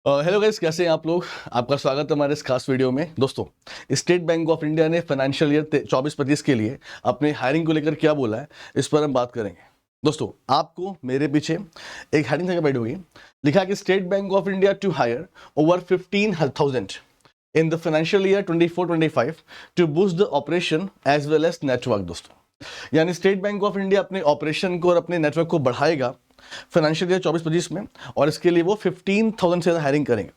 Hello guys, कैसे हैं आप लोग। आपका स्वागत है हमारे इस खास वीडियो में। दोस्तों, स्टेट बैंक ऑफ इंडिया ने फाइनेंशियल ईयर 24-25 के लिए अपने हायरिंग को लेकर क्या बोला है, इस पर हम बात करेंगे। दोस्तों, आपको मेरे पीछे एक हेडिंग जगह बैठ होगी, लिखा है कि State Bank of India to hire over 15,000 in the financial year 24-25 to boost the operation as well as network. दोस्तों, यानी स्टेट बैंक ऑफ इंडिया अपने ऑपरेशन को और अपने नेटवर्क को बढ़ाएगा फाइनेंशियल ईयर 24-25 में, और इसके लिए वो 15,000 से ज़्यादा हायरिंग करेंगे।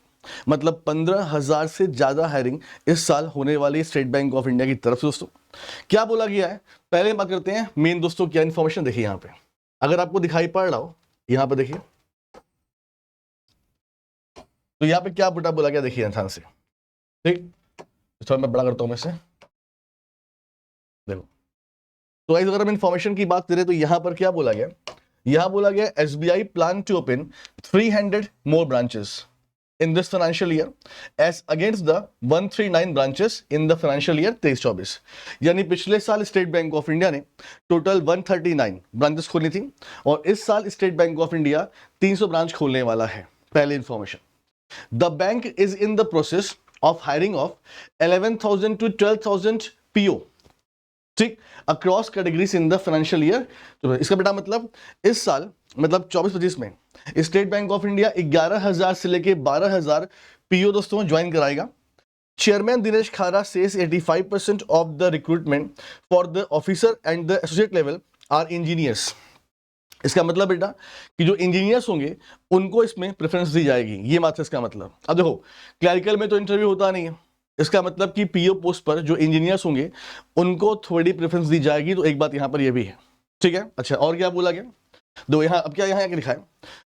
मतलब 15,000 से ज़्यादा हायरिंग इस साल होने वाली स्टेट बैंक ऑफ इंडिया की तरफ से। दोस्तों, क्या बोला गया है, पहले बात करते हैं मेन। दोस्तों, क्या इंफॉर्मेशन देखिए यहाँ पे, अगर आपको दिखाई पड़ रहा हो यहाँ पे देखिए, तो यहाँ पे क्या बुटा बोला गया देखिए इंसान से। ठीक, थोड़ा मैं बड़ा करता हूँ मैं से, देखो। तो अगर हम इंफॉर्मेशन की बात करें तो यहाँ पर क्या बोला गया, यहां बोला गया SBI plan to open 300 more branches in this financial year as against the 139 branches in the financial year 23-24। यानी पिछले साल स्टेट बैंक ऑफ इंडिया ने टोटल 139 ब्रांचेस खोली थी, और इस साल State Bank of India 300 branch खोलने वाला है। पहली information, the bank is in the process of hiring of 11,000 to 12,000 PO, ठीक, across categories in the financial year. तो इसका बेटा मतलब इस साल, मतलब 24-25 में स्टेट बैंक ऑफ इंडिया 11,000 से लेके 12,000 PO दोस्तों ज्वाइन कराएगा। Chairman Dinesh Khara says 85% of the recruitment for the officer and the associate level are engineers. इसका मतलब बेटा कि जो इंजीनियर्स होंगे उनको इसमें प्रेफरेंस दी जाएगी, ये बात है इसका मतलब। अब देखो, क्लैरिकल में तो इंटरव्यू होता नहीं है, इसका मतलब कि PO पोस्ट पर जो इंजीनियर्स होंगे उनको थोड़ी प्रेफरेंस दी जाएगी। तो एक बात यहां पर यह भी है, ठीक है। अच्छा, और क्या बोला गया, दो यहाँ, अब क्या यहाँ लिखा है,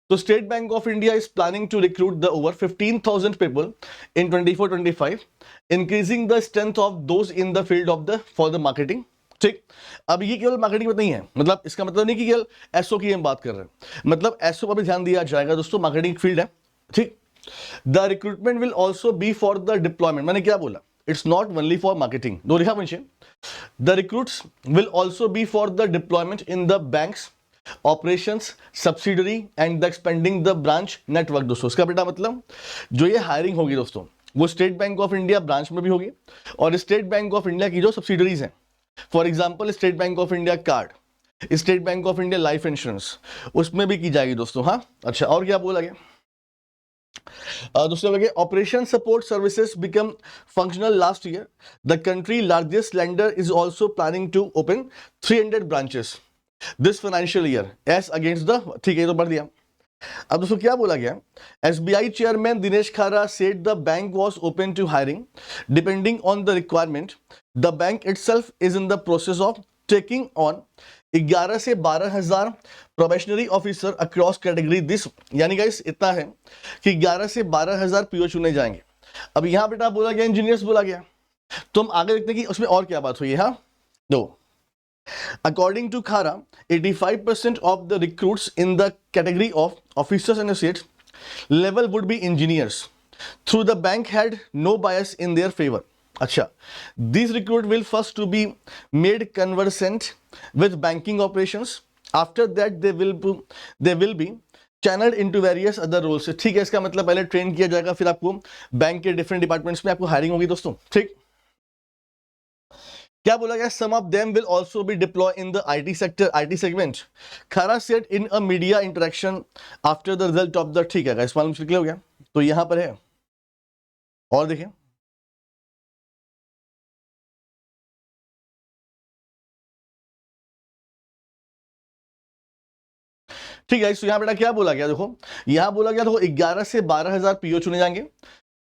तो State Bank of India is planning to recruit the over 15,000 people in 24-25, increasing the strength of those in the field of the for the marketing. ठीक, अब ये केवल मार्केटिंग में नहीं है, मतलब इसका मतलब नहीं कि केवल एसओ की हम बात कर रहे हैं, मतलब एसओ पर भी ध्यान दिया जाएगा दोस्तों, मार्केटिंग फील्ड है। ठीक, the recruitment will also be for the deployment. मैंने क्या बोला, it's not only for marketing, दो लिखा मुझे, the recruits will also be for the deployment in the banks operations subsidiary and the expanding the branch network. दोस्तों, इसका बेटा मतलब जो ये हायरिंग होगी दोस्तों, वो state Bank of India branch में भी होगी, और स्टेट बैंक ऑफ इंडिया की जो सब्सिडरीज हैं, for example state Bank of India card, state Bank of India life insurance, उसमें भी की जाएगी दोस्तों। हाँ, अच्छा, और क्या बोला गया दोस्तों, operation support services become functional last year, the country largest lender is also planning to open 300 branches this financial year as against the, ठीक है, तो पढ़ दिया। अब दोस्तों क्या बोला गया, SBI chairman Dinesh Khara said the bank was open to hiring depending on the requirement, the bank itself is in the process of taking on 11 से 12,000 probationary officer across category this. यानी गाइस इतना है कि 11 से 12,000 PO चुने जाएंगे। अब यहां बेटा बोला गया इंजीनियर्स बोला गया, तो हम आगे देखते हैं कि उसमें और क्या बात हुई है। हाँ, दो, according to Khara, 85% of the recruits in the category of officers and associates level would be engineers. Through the bank had no bias in their favor. अच्छा, these recruits will first to be made conversant with banking operations. After that they will be channeled into various other roles. ठीक है, इसका मतलब पहले train किया जाएगा, फिर आपको बैंक के डिफरेंट डिपार्टमेंट्स में आपको हायरिंग होगी दोस्तों। ठीक, क्या बोला गया, some of them will also be deploy in the IT sector, IT segment. Khara said in a media interaction after the result of the, ठीक है गाइस, मालूम क्लियर हो गया। तो यहां पर है, और देखिए, ठीक है। तो यहां बेटा क्या बोला गया, देखो यहां बोला गया, देखो 11 से 12,000 PO चुने जाएंगे,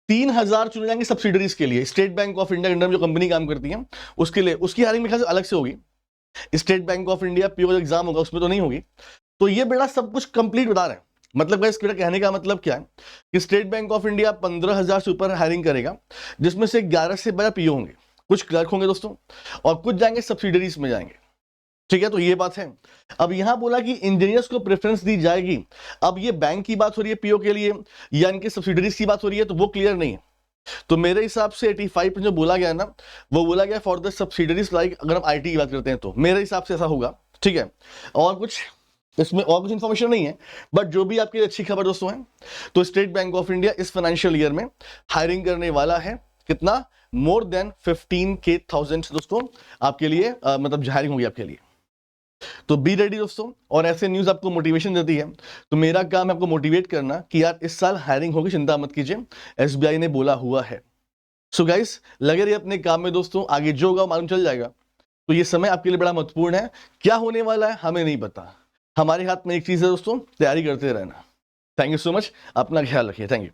3,000 चुने जाएंगे सब्सिडरीज के लिए। स्टेट बैंक ऑफ इंडिया के अंडर में जो कंपनी काम करती है उसके लिए, उसकी हायरिंग मेरे ख्याल से अलग से होगी। State Bank of India PO जो एग्जाम होगा उसमें तो नहीं होगी। तो ये बेटा सब कुछ कंप्लीट बता रहे हैं। मतलब गाइस, बेटा कहने का मतलब क्या है कि स्टेट बैंक ऑफ इंडिया 15,000 से ऊपर हायरिंग करेगा, जिसमें से 11 से 12 PO होंगे, कुछ क्लर्क होंगे दोस्तों, और कुछ जाएंगे सब्सिडरीज में जाएंगे। ठीक है, तो ये बात है। अब यहां बोला कि इंजीनियर्स को प्रेफरेंस दी जाएगी। अब ये बैंक की बात हो रही है PO के लिए, या इनके सब्सिडरीज की बात हो रही है, तो वो क्लियर नहीं है। तो मेरे हिसाब से 85% जो बोला गया ना, वो बोला गया फॉर द सब्सिडरीज, लाइक अगर हम IT की बात करते हैं तो मेरे हिसाब से ऐसा होगा। ठीक है, और कुछ इसमें और कुछ इंफॉर्मेशन नहीं है, बट जो भी आपके लिए अच्छी खबर दोस्तों है, तो स्टेट बैंक ऑफ इंडिया इस फाइनेंशियल ईयर में हायरिंग करने वाला है कितना, मोर देन 15,000 दोस्तों आपके लिए मतलब हायरिंग होगी आपके लिए। तो बी रेडी दोस्तों, और ऐसे न्यूज आपको मोटिवेशन देती है, तो मेरा काम है आपको मोटिवेट करना कि यार इस साल हायरिंग होगी, चिंता मत कीजिए, एसबीआई ने बोला हुआ है। सो गाइस लगे रहिए अपने काम में दोस्तों, आगे जो होगा मालूम चल जाएगा। तो ये समय आपके लिए बड़ा महत्वपूर्ण है, क्या होने वाला है हमें नहीं पता, हमारे हाथ में एक चीज है दोस्तों, तैयारी करते रहना। थैंक यू सो मच, अपना ख्याल रखिए, थैंक यू।